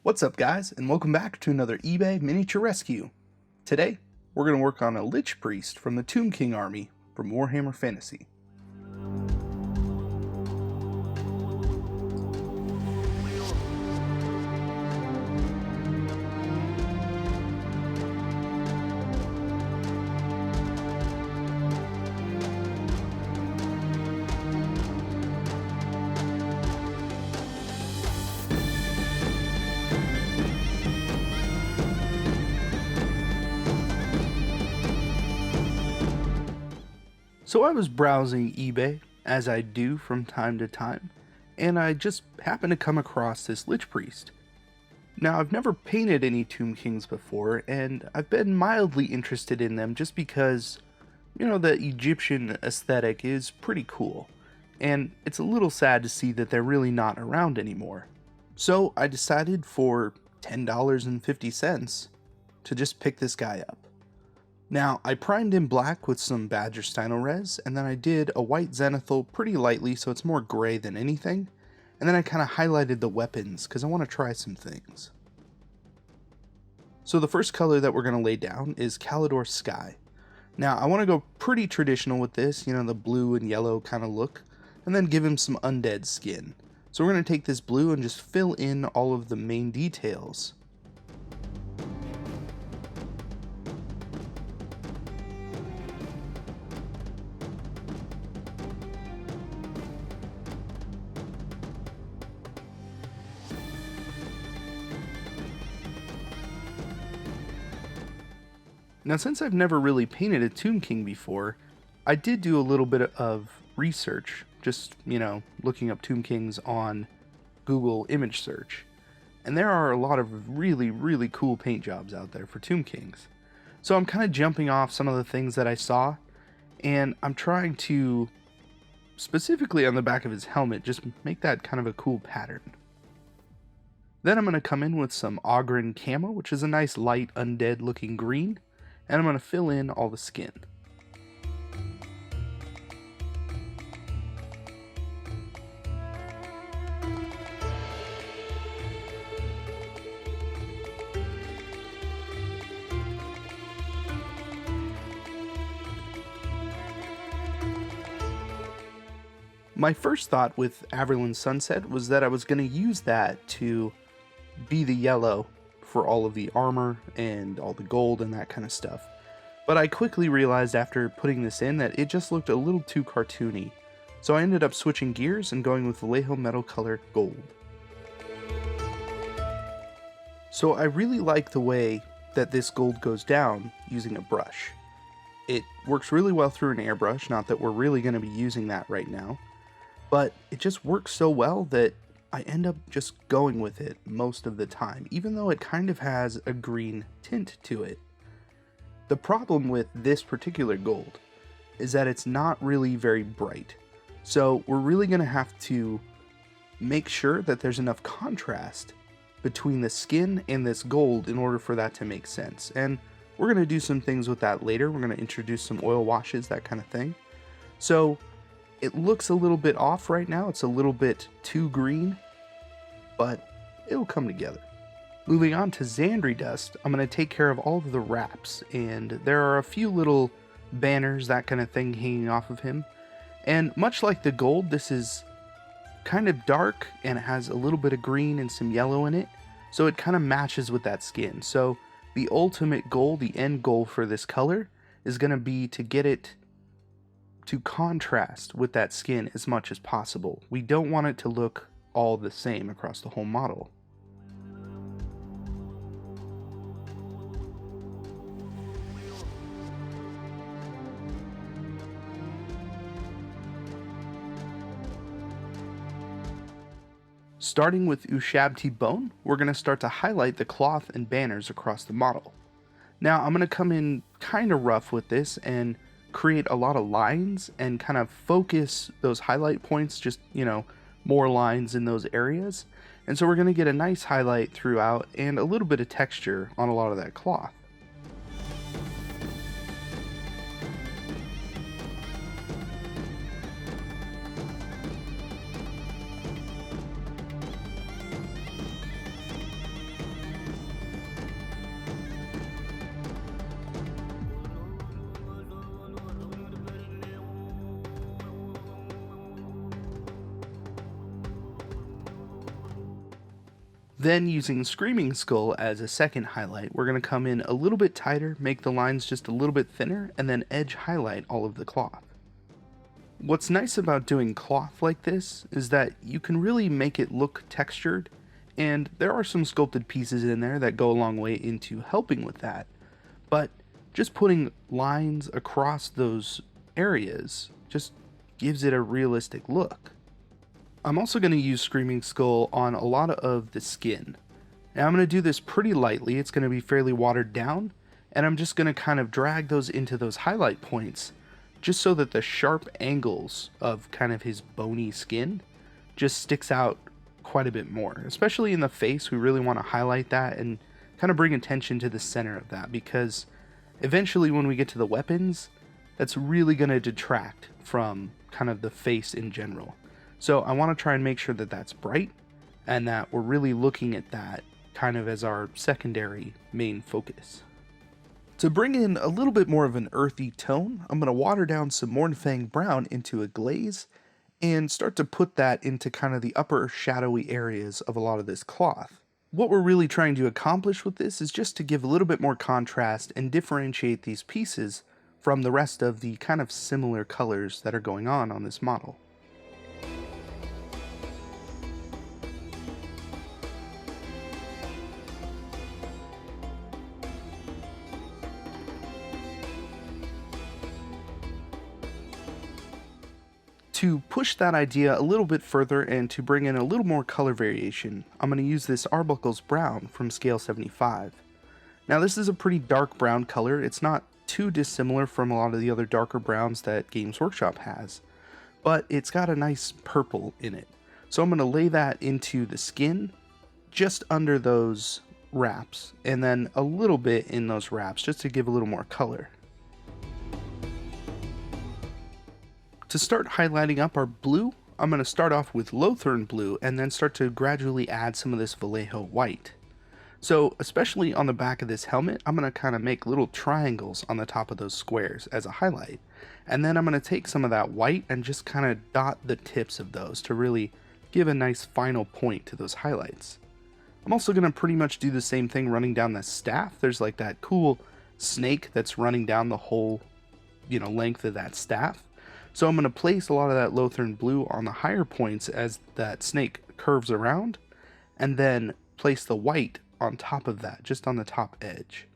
What's up guys, and welcome back to another eBay miniature rescue. Today, we're going to work on a Lich Priest from the Tomb King army from Warhammer Fantasy. So I was browsing eBay, as I do from time to time, and I just happened to come across this Lich Priest. Now, I've never painted any Tomb Kings before, and I've been mildly interested in them just because, the Egyptian aesthetic is pretty cool, and it's a little sad to see that they're really not around anymore. So I decided for $10.50 to just pick this guy up. Now, I primed in black with some Badger Stynylrez, and then I did a white Zenithal pretty lightly so it's more gray than anything, and then I kind of highlighted the weapons because I want to try some things. So the first color that we're going to lay down is Calidor Sky. Now, I want to go pretty traditional with this, the blue and yellow kind of look, and then give him some undead skin. So we're going to take this blue and just fill in all of the main details. Now, since I've never really painted a Tomb King before, I did do a little bit of research, just, looking up Tomb Kings on Google image search. And there are a lot of really, really cool paint jobs out there for Tomb Kings. So I'm kind of jumping off some of the things that I saw, and I'm trying to, specifically on the back of his helmet, just make that kind of a cool pattern. Then I'm going to come in with some Oghren Camo, which is a nice light undead looking green. And I'm going to fill in all the skin. My first thought with Averland Sunset was that I was going to use that to be the yellow for all of the armor and all the gold and that kind of stuff. But I quickly realized after putting this in that it just looked a little too cartoony. So I ended up switching gears and going with Vallejo Metal Color Gold. So I really like the way that this gold goes down using a brush. It works really well through an airbrush, not that we're really going to be using that right now. But it just works so well that I end up just going with it most of the time, even though it kind of has a green tint to it. The problem with this particular gold is that it's not really very bright. So we're really going to have to make sure that there's enough contrast between the skin and this gold in order for that to make sense. And we're going to do some things with that later. We're going to introduce some oil washes, that kind of thing. So it looks a little bit off right now. It's a little bit too green, but it'll come together. Moving on to Xandri Dust, I'm going to take care of all of the wraps, and there are a few little banners, that kind of thing, hanging off of him. And much like the gold, this is kind of dark, and it has a little bit of green and some yellow in it, so it kind of matches with that skin. So the ultimate goal, the end goal for this color, is going to be to get it to contrast with that skin as much as possible. We don't want it to look all the same across the whole model. Starting with Ushabti Bone, we're going to start to highlight the cloth and banners across the model. Now I'm going to come in kind of rough with this and create a lot of lines and kind of focus those highlight points, just, more lines in those areas. And so we're going to get a nice highlight throughout and a little bit of texture on a lot of that cloth. Then using Screaming Skull as a second highlight, we're going to come in a little bit tighter, make the lines just a little bit thinner, and then edge highlight all of the cloth. What's nice about doing cloth like this is that you can really make it look textured, and there are some sculpted pieces in there that go a long way into helping with that, but just putting lines across those areas just gives it a realistic look. I'm also going to use Screaming Skull on a lot of the skin. Now I'm going to do this pretty lightly, it's going to be fairly watered down, and I'm just going to kind of drag those into those highlight points, just so that the sharp angles of kind of his bony skin just sticks out quite a bit more. Especially in the face, we really want to highlight that and kind of bring attention to the center of that, because eventually when we get to the weapons, that's really going to detract from kind of the face in general. So I want to try and make sure that that's bright and that we're really looking at that kind of as our secondary main focus. To bring in a little bit more of an earthy tone, I'm going to water down some Mornfang Brown into a glaze and start to put that into kind of the upper shadowy areas of a lot of this cloth. What we're really trying to accomplish with this is just to give a little bit more contrast and differentiate these pieces from the rest of the kind of similar colors that are going on this model. To push that idea a little bit further and to bring in a little more color variation, I'm going to use this Arbuckle's Brown from scale 75. Now this is a pretty dark brown color, it's not too dissimilar from a lot of the other darker browns that Games Workshop has, but it's got a nice purple in it. So I'm going to lay that into the skin, just under those wraps, and then a little bit in those wraps, just to give a little more color. To start highlighting up our blue, I'm going to start off with Lothern blue and then start to gradually add some of this Vallejo white. So especially on the back of this helmet, I'm going to kind of make little triangles on the top of those squares as a highlight. And then I'm going to take some of that white and just kind of dot the tips of those to really give a nice final point to those highlights. I'm also going to pretty much do the same thing running down the staff. There's like that cool snake that's running down the whole, length of that staff. So I'm going to place a lot of that Lothern blue on the higher points as that snake curves around, and then place the white on top of that, just on the top edge.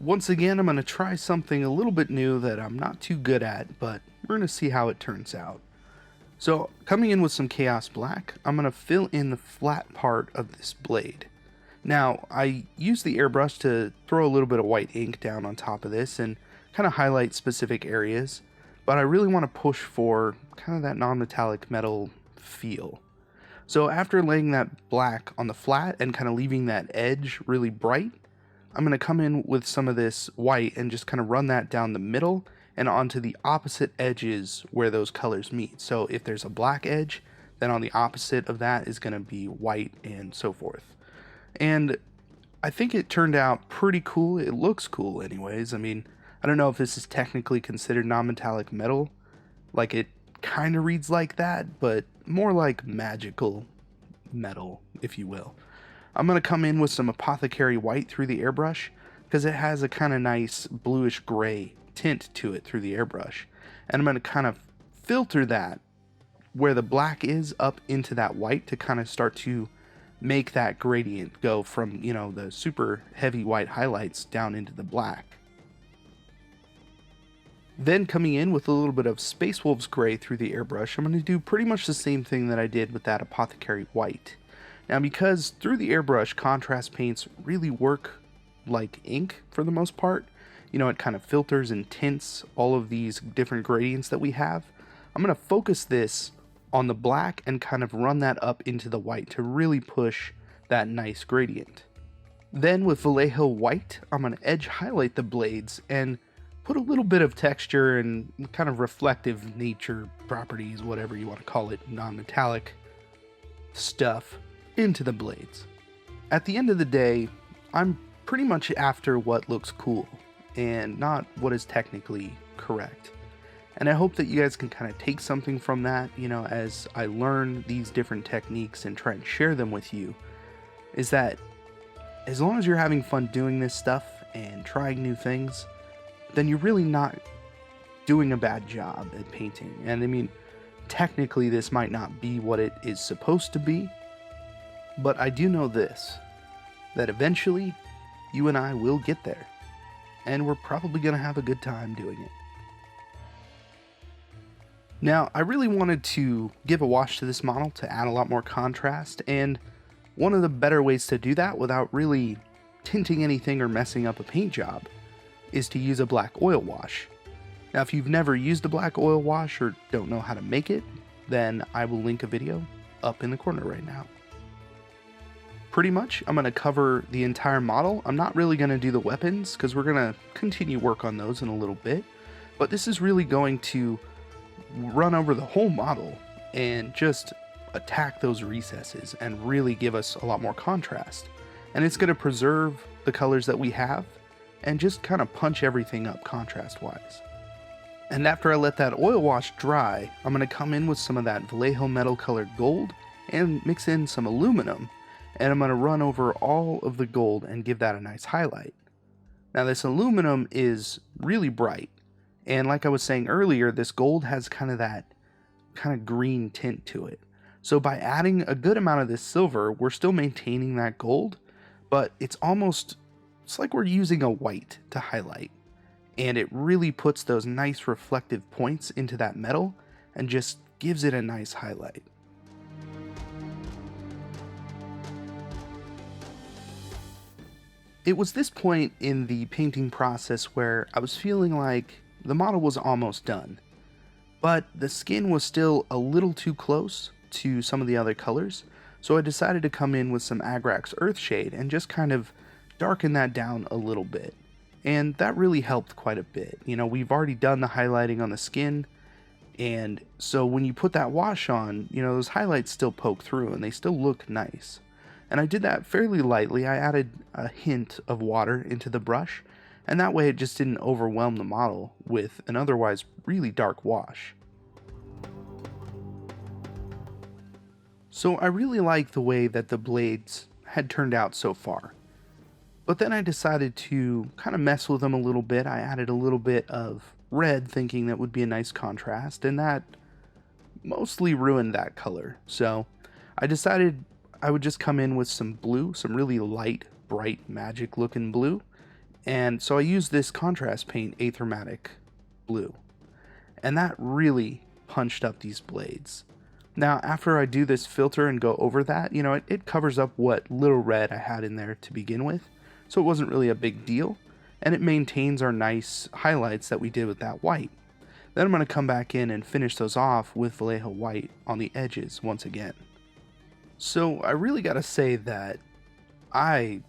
Once again, I'm going to try something a little bit new that I'm not too good at, but we're going to see how it turns out. So, coming in with some Chaos Black, I'm going to fill in the flat part of this blade. Now, I use the airbrush to throw a little bit of white ink down on top of this and kind of highlight specific areas, but I really want to push for kind of that non-metallic metal feel. So after laying that black on the flat and kind of leaving that edge really bright, I'm going to come in with some of this white and just kind of run that down the middle and onto the opposite edges where those colors meet. So if there's a black edge, then on the opposite of that is going to be white and so forth. And I think it turned out pretty cool. It looks cool anyways. I mean, I don't know if this is technically considered non-metallic metal. Like, it kind of reads like that, but more like magical metal, if you will. I'm going to come in with some Apothecary White through the airbrush because it has a kind of nice bluish gray tint to it through the airbrush. And I'm going to kind of filter that where the black is up into that white to kind of start to make that gradient go from, the super heavy white highlights down into the black. Then coming in with a little bit of Space Wolves Gray through the airbrush, I'm going to do pretty much the same thing that I did with that Apothecary White. Now, because through the airbrush, contrast paints really work like ink for the most part, it kind of filters and tints all of these different gradients that we have. I'm going to focus this on the black and kind of run that up into the white to really push that nice gradient. Then with Vallejo white, I'm going to edge highlight the blades and put a little bit of texture and kind of reflective nature properties, whatever you want to call it, non-metallic stuff, into the blades. At the end of the day, I'm pretty much after what looks cool and not what is technically correct. And I hope that you guys can kind of take something from that, as I learn these different techniques and try and share them with you, is that as long as you're having fun doing this stuff and trying new things, then you're really not doing a bad job at painting. And I mean, technically this might not be what it is supposed to be, but I do know this, that eventually you and I will get there, and we're probably going to have a good time doing it. Now, I really wanted to give a wash to this model to add a lot more contrast, and one of the better ways to do that without really tinting anything or messing up a paint job is to use a black oil wash. Now, if you've never used a black oil wash or don't know how to make it, then I will link a video up in the corner right now. Pretty much, I'm going to cover the entire model. I'm not really going to do the weapons because we're going to continue work on those in a little bit, but this is really going to run over the whole model and just attack those recesses and really give us a lot more contrast. And it's going to preserve the colors that we have and just kind of punch everything up contrast wise. And after I let that oil wash dry, I'm going to come in with some of that Vallejo metal colored gold and mix in some aluminum, and I'm going to run over all of the gold and give that a nice highlight. Now this aluminum is really bright, and like I was saying earlier, this gold has kind of that kind of green tint to it. So by adding a good amount of this silver, we're still maintaining that gold, but it's like we're using a white to highlight. And it really puts those nice reflective points into that metal and just gives it a nice highlight. It was this point in the painting process where I was feeling like the model was almost done, but the skin was still a little too close to some of the other colors, so I decided to come in with some Agrax Earthshade and just kind of darken that down a little bit. And that really helped quite a bit. We've already done the highlighting on the skin, and so when you put that wash on, those highlights still poke through and they still look nice. And I did that fairly lightly. I added a hint of water into the brush, and that way it just didn't overwhelm the model with an otherwise really dark wash. So I really like the way that the blades had turned out so far. But then I decided to kind of mess with them a little bit. I added a little bit of red, thinking that would be a nice contrast, and that mostly ruined that color. So I decided I would just come in with some blue, some really light, bright, magic looking blue. And so I used this contrast paint, Aethermatic Blue. And that really punched up these blades. Now, after I do this filter and go over that, it covers up what little red I had in there to begin with. So it wasn't really a big deal. And it maintains our nice highlights that we did with that white. Then I'm going to come back in and finish those off with Vallejo white on the edges once again. So I really got to say that I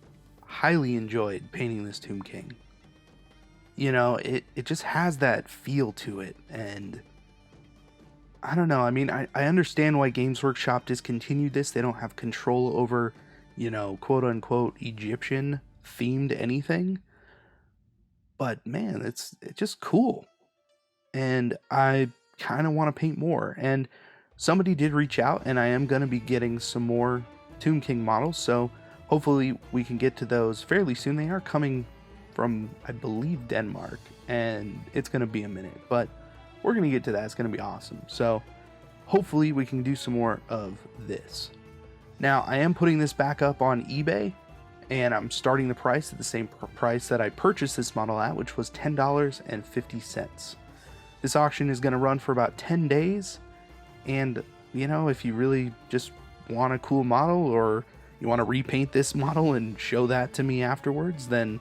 highly enjoyed painting this Tomb King. It just has that feel to it, and I don't know, I understand why Games Workshop discontinued this. They don't have control over, quote unquote Egyptian themed anything, but man, it's just cool, and I kind of want to paint more. And somebody did reach out, and I am going to be getting some more Tomb King models, so hopefully we can get to those fairly soon. They are coming from, I believe, Denmark, and it's going to be a minute, but we're going to get to that. It's going to be awesome. So hopefully we can do some more of this. Now, I am putting this back up on eBay, and I'm starting the price at the same price that I purchased this model at, which was $10.50. This auction is going to run for about 10 days, and if you really just want a cool model, or you want to repaint this model and show that to me afterwards, then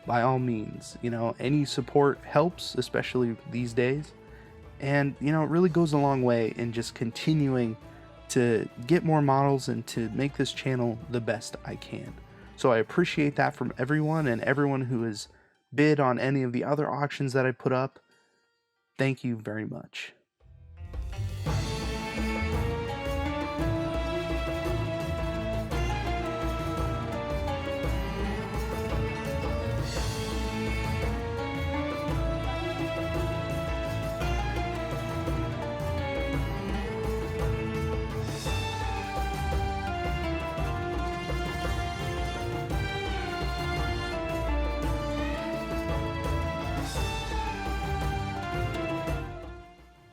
by all means, any support helps, especially these days. And, you know, it really goes a long way in just continuing to get more models and to make this channel the best I can. So I appreciate that from everyone, and everyone who has bid on any of the other auctions that I put up. Thank you very much.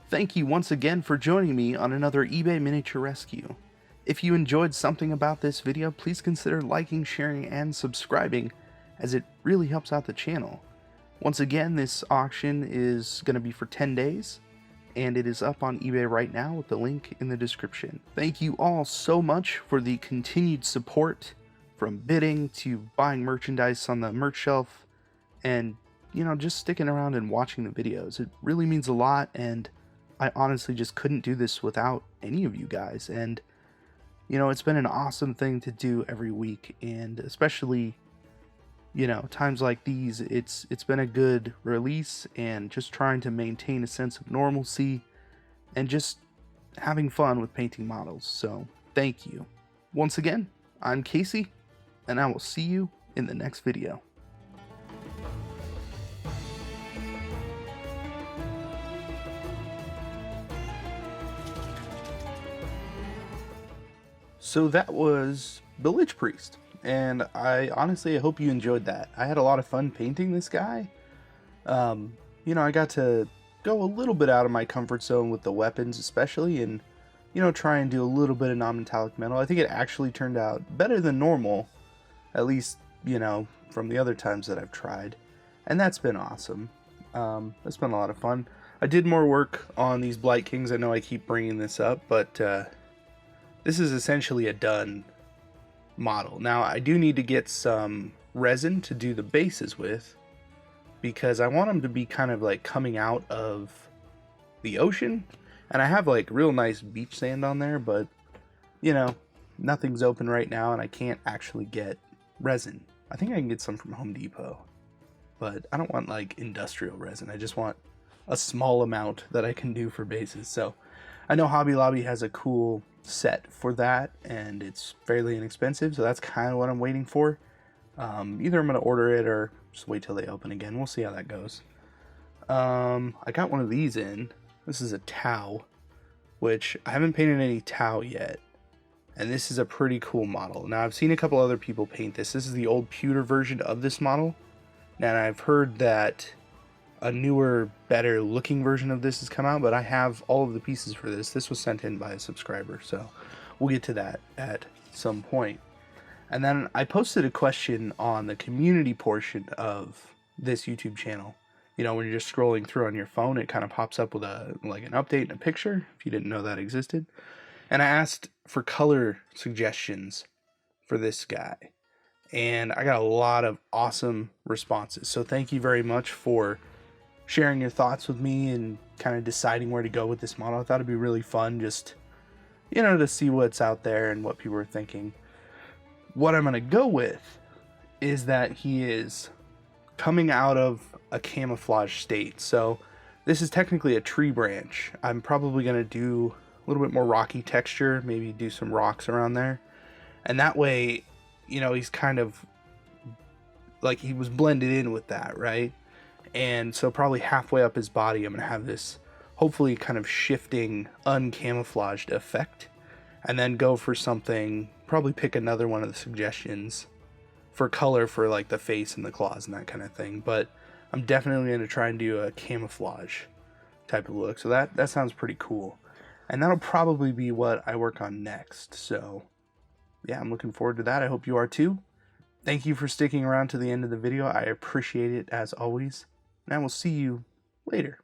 Thank you once again for joining me on another eBay miniature rescue. If you enjoyed something about this video, please consider liking, sharing, and subscribing, as it really helps out the channel. Once again, this auction is going to be for 10 days, and it is up on eBay right now with the link in the description. Thank you all so much for the continued support, from bidding to buying merchandise on the merch shelf, and, you know, just sticking around and watching the videos. It really means a lot, and I honestly just couldn't do this without any of you guys. And, you know, it's been an awesome thing to do every week, and especially, you know, times like these, it's been a good release, and just trying to maintain a sense of normalcy and just having fun with painting models. So thank you once again. I'm Casey, and I will see you in the next video. So that was the Liche Priest, and I honestly hope you enjoyed that. I had a lot of fun painting this guy. You know, I got to go a little bit out of my comfort zone with the weapons especially, and, you know, try and do a little bit of non-metallic metal. I think it actually turned out better than normal, at least, you know, from the other times that I've tried, and that's been awesome. It's been a lot of fun. I did more work on these Blight Kings. I know I keep bringing this up, but this is essentially a done model. Now, I do need to get some resin to do the bases with, because I want them to be kind of like coming out of the ocean. And I have like real nice beach sand on there, but, you know, nothing's open right now and I can't actually get resin. I think I can get some from Home Depot, but I don't want like industrial resin. I just want a small amount that I can do for bases. So I know Hobby Lobby has a cool set for that, and it's fairly inexpensive, so that's kind of what I'm waiting for. Either I'm going to order it or just wait till they open again. We'll see how that goes. I got one of these in. This is a Tau, which I haven't painted any Tau yet, and this is a pretty cool model. Now, I've seen a couple other people paint this. This is the old pewter version of this model, and I've heard that a newer, better looking version of this has come out, but I have all of the pieces for this. This was sent in by a subscriber, so we'll get to that at some point. And then I posted a question on the community portion of this YouTube channel. You know, when you're just scrolling through on your phone, it kind of pops up with an update and a picture, if you didn't know that existed. And I asked for color suggestions for this guy, and I got a lot of awesome responses. So thank you very much for sharing your thoughts with me and kind of deciding where to go with this model. I thought it'd be really fun, just, you know, to see what's out there and what people are thinking. What I'm going to go with is that he is coming out of a camouflage state. So this is technically a tree branch. I'm probably going to do a little bit more rocky texture, maybe do some rocks around there. And that way, you know, he's kind of like he was blended in with that, right? And so probably halfway up his body, I'm going to have this hopefully kind of shifting, uncamouflaged effect. And then go for something, probably pick another one of the suggestions for color for like the face and the claws and that kind of thing. But I'm definitely going to try and do a camouflage type of look. So that sounds pretty cool. And that'll probably be what I work on next. So yeah, I'm looking forward to that. I hope you are too. Thank you for sticking around to the end of the video. I appreciate it as always. And I will see you later.